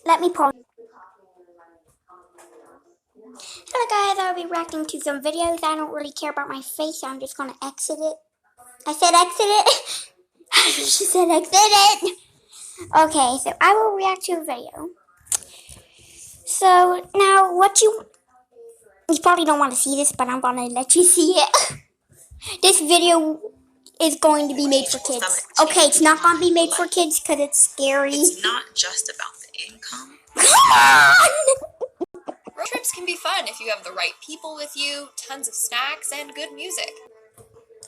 Let me pause. Hello guys, I'll be reacting to some videos. I don't really care about my face, so I'm just gonna exit it. I said exit it. She said exit it. Okay, so I will react to a video. So now you probably don't want to see this, but I'm gonna let you see it. This video is going to be made for kids. Okay, it's not gonna be made for kids because it's scary. It's not just about the income. Come on! Road trips can be fun if you have the right people with you, tons of snacks, and good music.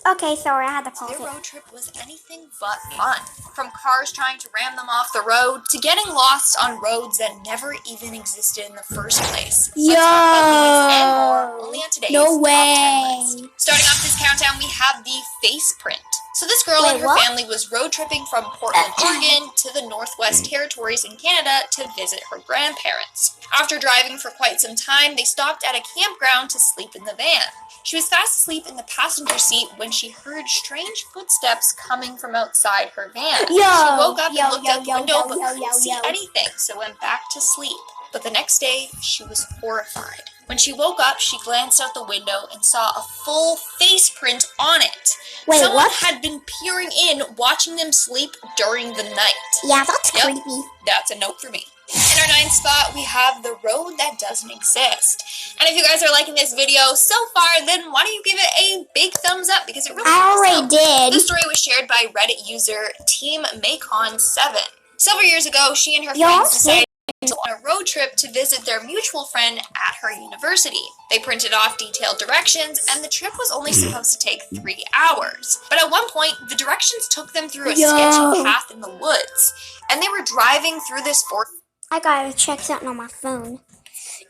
Okay, sorry, I had to pause Their it. road trip was anything but fun. From cars trying to ram them off the road, to getting lost on roads that never even existed in the first place. Yo! Let's talk about these and more only on today's No Top 10 way! list. Starting off this countdown, we have the face print. So this girl and her family was road tripping from Portland, Oregon to the Northwest Territories in Canada to visit her grandparents. After driving for quite some time, they stopped at a campground to sleep in the van. She was fast asleep in the passenger seat when she heard strange footsteps coming from outside her van. She woke up and looked out the window but couldn't see anything, so went back to sleep. But the next day, she was horrified. When she woke up, she glanced out the window and saw a full face print on it. Wait, Someone what? had been peering in, watching them sleep during the night. Yeah, that's creepy. That's a note for me. In our 9th spot, we have the road that doesn't exist. And if you guys are liking this video so far, then why don't you give it a big thumbs up, because it really I already did. This story was shared by Reddit user Team Macon7. Several years ago, she and her friends decided to go on a road trip to visit their mutual friend at her university. They printed off detailed directions, and the trip was only supposed to take 3 hours. But at one point, the directions took them through a sketchy path in the woods, and they were driving through this forest. I gotta check something on my phone.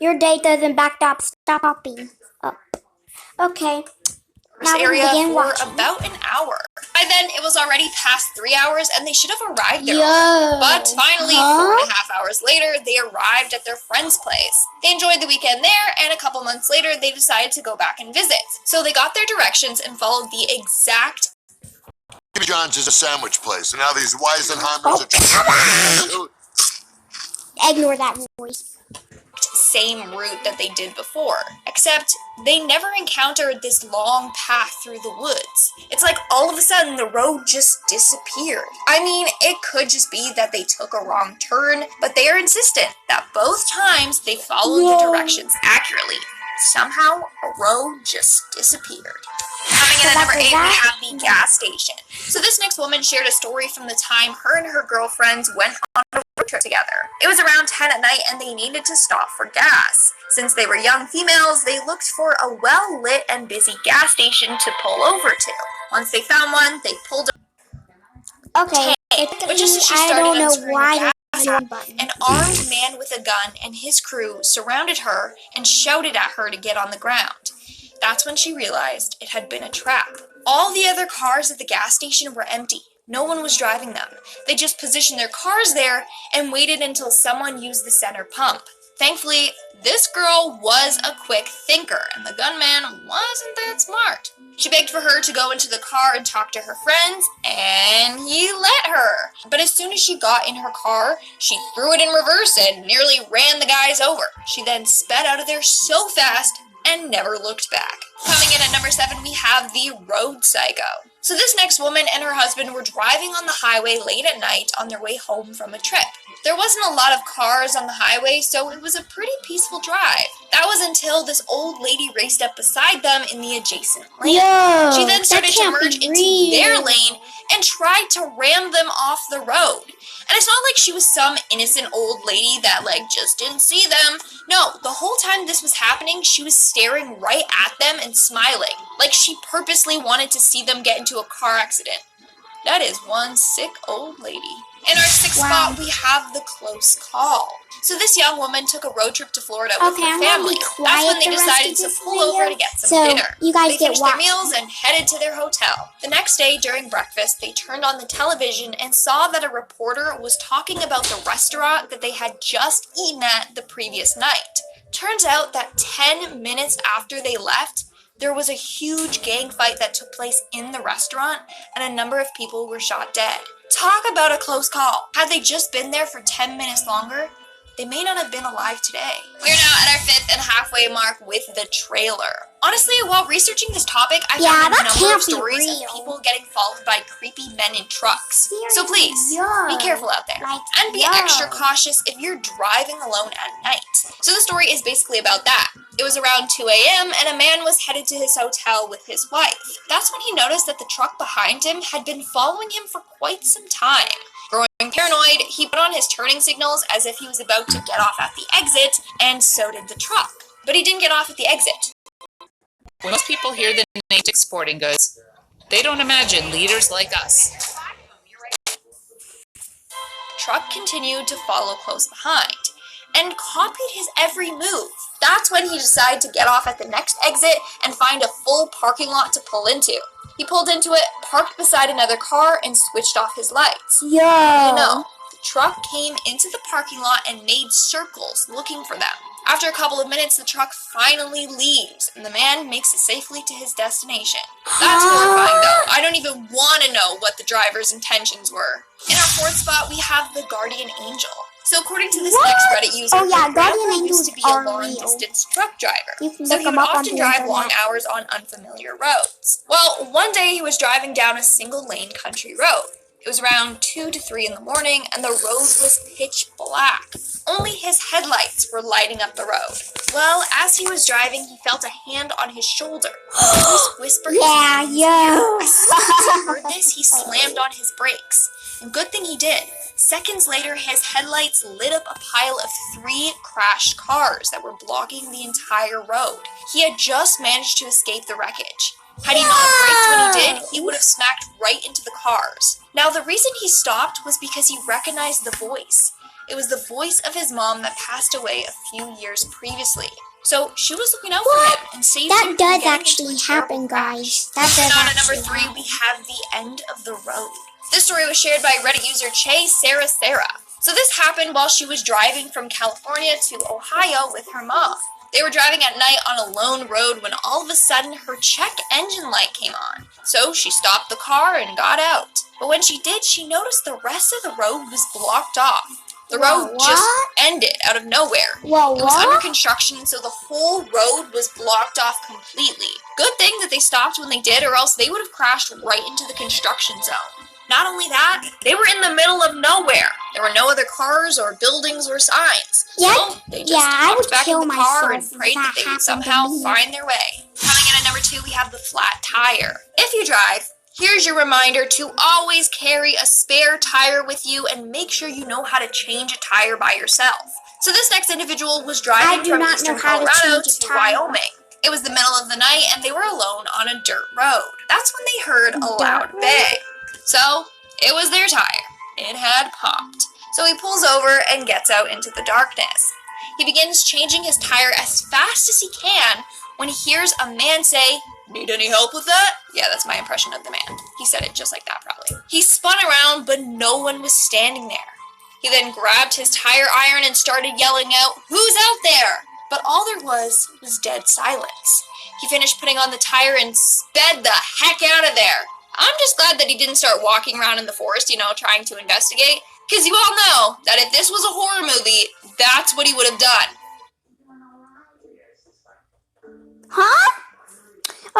Your date doesn't stop popping up. Okay. Now we area begin for watching. about an hour. By then, it was already past 3 hours, and they should have arrived there. But finally, 4.5 hours later, they arrived at their friend's place. They enjoyed the weekend there, and a couple months later, they decided to go back and visit. So they got their directions and followed the exact Jimmy John's is a sandwich place, and now these Weisenheimers are... Ignore that voice. same route that they did before, except they never encountered this long path through the woods. It's like all of a sudden the road just disappeared. I mean, it could just be that they took a wrong turn, but they are insistent that both times they followed the directions accurately. Somehow, a road just disappeared. Coming in at number 8, we have the gas station. So this next woman shared a story from the time her and her girlfriends went on a road trip together. It was around 10 at night and they needed to stop for gas. Since they were young females, they looked for a well-lit and busy gas station to pull over to. Once they found one, they pulled up. Okay, But just as she I started don't know unscrewing why the gas there's cap, no button. an armed man with a gun and his crew surrounded her and shouted at her to get on the ground. That's when she realized it had been a trap. All the other cars at the gas station were empty. No one was driving them. They just positioned their cars there and waited until someone used the center pump. Thankfully, this girl was a quick thinker, and the gunman wasn't that smart. She begged for her to go into the car and talk to her friends, and he let her. But as soon as she got in her car, she threw it in reverse and nearly ran the guys over. She then sped out of there so fast and never looked back. Coming in at number 7, we have the road psycho. So this next woman and her husband were driving on the highway late at night on their way home from a trip. There wasn't a lot of cars on the highway, so it was a pretty peaceful drive. That was until this old lady raced up beside them in the adjacent lane. She then started to merge into their lane and tried to ram them off the road. And it's not like she was some innocent old lady that just didn't see them. No, the whole time this was happening, she was staring right at them and smiling, like she purposely wanted to see them get into a car accident. That is one sick old lady. In our 6th spot, we have the close call. So this young woman took a road trip to Florida with her family. That's when they decided to pull over to get some dinner. They finished their meals and headed to their hotel. The next day during breakfast, they turned on the television and saw that a reporter was talking about the restaurant that they had just eaten at the previous night. Turns out that 10 minutes after they left, there was a huge gang fight that took place in the restaurant, and a number of people were shot dead. Talk about a close call. Had they just been there for 10 minutes longer, they may not have been alive today. We're now at our 5th and halfway mark with the trailer. Honestly, while researching this topic, I found a number of stories of people getting followed by creepy men in trucks. So please, be careful out there. And be extra cautious if you're driving alone at night. So the story is basically about that. It was around 2 a.m. and a man was headed to his hotel with his wife. That's when he noticed that the truck behind him had been following him for quite some time. Growing paranoid, he put on his turning signals as if he was about to get off at the exit, and so did the truck. But he didn't get off at the exit. When most people hear the name Sporting Goods, they don't imagine leaders like us. The truck continued to follow close behind and copied his every move. That's when he decided to get off at the next exit and find a full parking lot to pull into. He pulled into it, parked beside another car, and switched off his lights. You know, the truck came into the parking lot and made circles looking for them. After a couple of minutes, the truck finally leaves, and the man makes it safely to his destination. That's horrifying, though. I don't even want to know what the driver's intentions were. In our 4th spot, we have the Guardian Angel. So according to this next Reddit user, Guardian Angels used to be a long-distance truck driver. So he would often drive long hours on unfamiliar roads. Well, one day he was driving down a single-lane country road. It was around 2 to 3 in the morning, and the road was pitch black. Only his headlights were lighting up the road. Well, as he was driving, he felt a hand on his shoulder. His voice whispered his name. As soon as he heard this, he slammed on his brakes. And good thing he did. Seconds later, his headlights lit up a pile of 3 crashed cars that were blocking the entire road. He had just managed to escape the wreckage. Had he not braked when he did, he would have smacked right into the cars. Now, the reason he stopped was because he recognized the voice. It was the voice of his mom that passed away a few years previously. So she was looking out for him and saved him. That does actually happen, guys. That does on actually number 3, we have the end of the road. This story was shared by Reddit user Sarah. So this happened while she was driving from California to Ohio with her mom. They were driving at night on a lone road when all of a sudden her check engine light came on. So she stopped the car and got out. But when she did, she noticed the rest of the road was blocked off. The road just ended out of nowhere. It was under construction, so the whole road was blocked off completely. Good thing that they stopped when they did, or else they would have crashed right into the construction zone. Not only that, they were in the middle of nowhere. There were no other cars or buildings or signs. So they just hopped back in the car and prayed that they would somehow find their way. Coming in at number 2, we have the flat tire. If you drive, here's your reminder to always carry a spare tire with you and make sure you know how to change a tire by yourself. So this next individual was driving from eastern Colorado to Wyoming. It was the middle of the night and they were alone on a dirt road. That's when they heard a loud bang. So it was their tire. It had popped. So he pulls over and gets out into the darkness. He begins changing his tire as fast as he can when he hears a man say, "Need any help with that?" Yeah, that's my impression of the man. He said it just like that, probably. He spun around, but no one was standing there. He then grabbed his tire iron and started yelling out, "Who's out there?" But all there was dead silence. He finished putting on the tire and sped the heck out of there. I'm just glad that he didn't start walking around in the forest, trying to investigate. Because you all know that if this was a horror movie, that's what he would have done. Huh?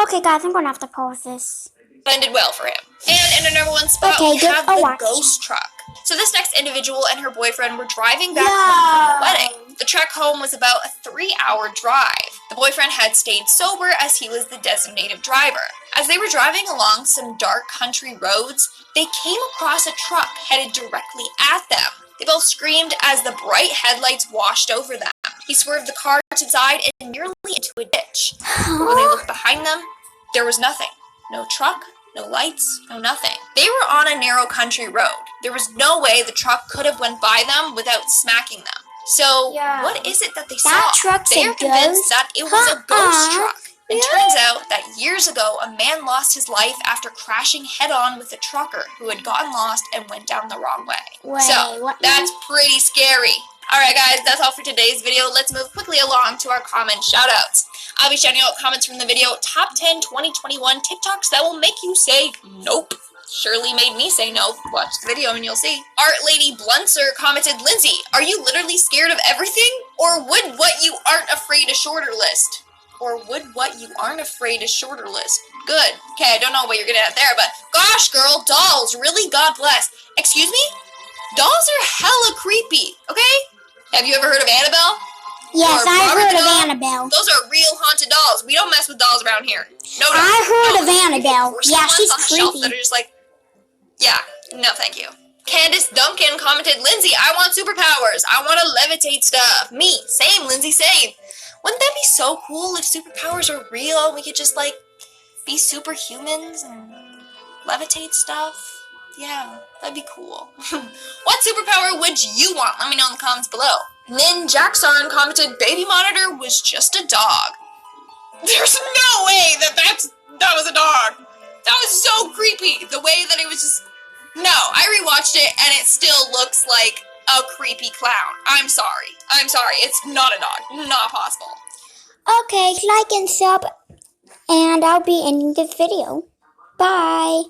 Okay, guys, I'm going to have to pause this. Ended well for him. And in our number 1 spot, we have the ghost truck. So this next individual and her boyfriend were driving back home from the wedding. The trek home was about a 3-hour drive. The boyfriend had stayed sober as he was the designated driver. As they were driving along some dark country roads, they came across a truck headed directly at them. They both screamed as the bright headlights washed over them. He swerved the car to the side and nearly into a ditch. When they looked behind them, there was nothing. No truck, no lights, no nothing. They were on a narrow country road. There was no way the truck could have went by them without smacking them. So, what is it that they saw? They are convinced that it was a ghost truck. It turns out that years ago, a man lost his life after crashing head-on with a trucker who had gotten lost and went down the wrong way. So, that's pretty scary. Alright guys, that's all for today's video. Let's move quickly along to our comment shoutouts. I'll be shouting out comments from the video Top 10 2021 TikToks that will make you say nope. surely made me say no. Watch the video and you'll see. Art Lady Blunser commented, Lindsay, are you literally scared of everything? Or would what you aren't afraid a shorter list? Or would what you aren't afraid a shorter list? Good. Okay, I don't know what you're getting at there, but gosh, girl, dolls, really, God bless. Excuse me? Dolls are hella creepy, okay? Have you ever heard of Annabelle? Yes, Or I've Robert heard the of doll? Annabelle. Those are real haunted dolls. We don't mess with dolls around here. No. I heard of No. Annabelle. Or Yeah, someone's she's on the shelf creepy. that are just like, yeah, no thank you. Candace Duncan commented, Lindsay, I want superpowers. I want to levitate stuff. Me, same, Lindsay, same. Wouldn't that be so cool if superpowers were real and we could just, like, be superhumans and levitate stuff? Yeah, that'd be cool. What superpower would you want? Let me know in the comments below. Nin Jackson commented, baby monitor was just a dog. There's no way that was a dog. That was so creepy. The way that it was just... No, I rewatched it and it still looks like a creepy clown. I'm sorry. It's not a dog. Not possible. Okay, like and sub, and I'll be ending this video. Bye.